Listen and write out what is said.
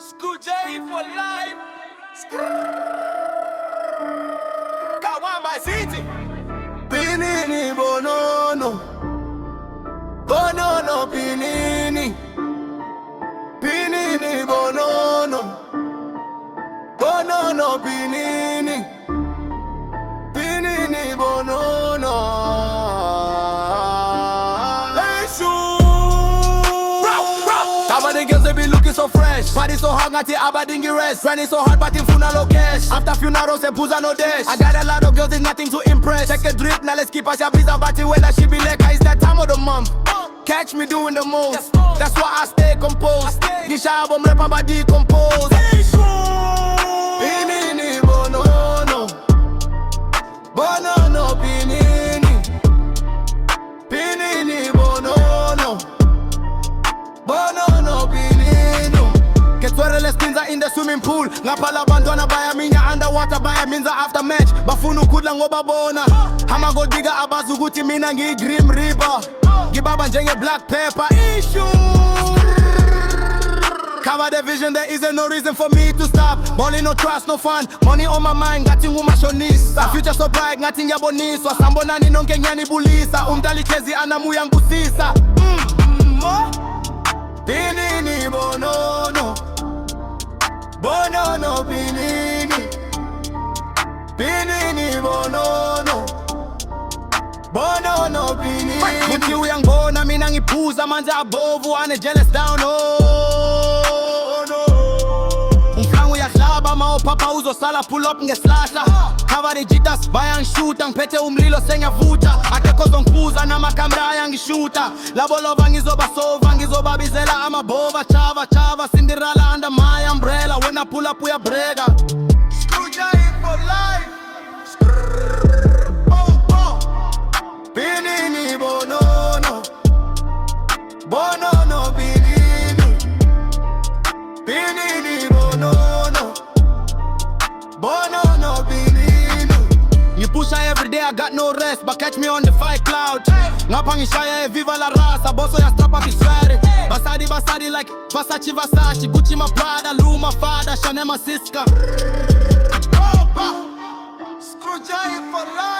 School J for life. Kawamba City. Pinini bonono, bonono pinini, pinini bonono, bonono pinini, pinini bonono. Hey shoe, Aberdeen girls they be looking so fresh. Body so hot, ngati Aberdeen get rest. Running so hard, but in funeral cash. After funerals, they puza no dash. I got a lot of girls, there's nothing to impress. Check a drip, now let's keep us a visa. But when I she be like, it's that time of the month. Catch me doing the most. That's why I stay composed. This album rap about decompose. Pinini bonono, bonono pinini, pinini bonono, bonono pinino. Ketwere les pinza in the swimming pool. Ngapala bandwana baya minya underwater baya minza after match. Bafunu kudla ngoba bona. Hama go diga abazuguti mina ngi Grim Reaper. Gibaba njenge black pepper issue. Cover the vision, there isn't no reason for me to stop. Money no trust, no fun. Money on my mind, ngati ngumashonisa. Future so bright, ngati nyaboniswa. Sambona ni nonke nyani bulisa. Umdali kezi anamu yangusisa. Pinini bonono, bonono pinini, pinini bonono, bonono pinini. Muti uyangibona mina ngiphuza manje abovu ane jealous down oh no. Umhlangu yahlaba mawuphapha uzosala pull up ngeslahla. Cover the jitters bayangishuta ngiphethe umlilo sengiyavuta. Akekho zongibuza namakamera ayangishuta. Labo lova ngizobasova ngizobabizela amabova chava chava Cinderella under my umbrella. When I pull up uyabreka. School J for life. Pinini bonono, bonono pinini, pinini bonono, bonono pinini. You push her every day, I got no rest, but catch me on the fight cloud. Ngapangishaya viva la raza, bosso ya strap up Israeli. Basadi basadi like Versace Versace, Gucci my Prada, Luma Fada, Chanel my Siska. School J for life.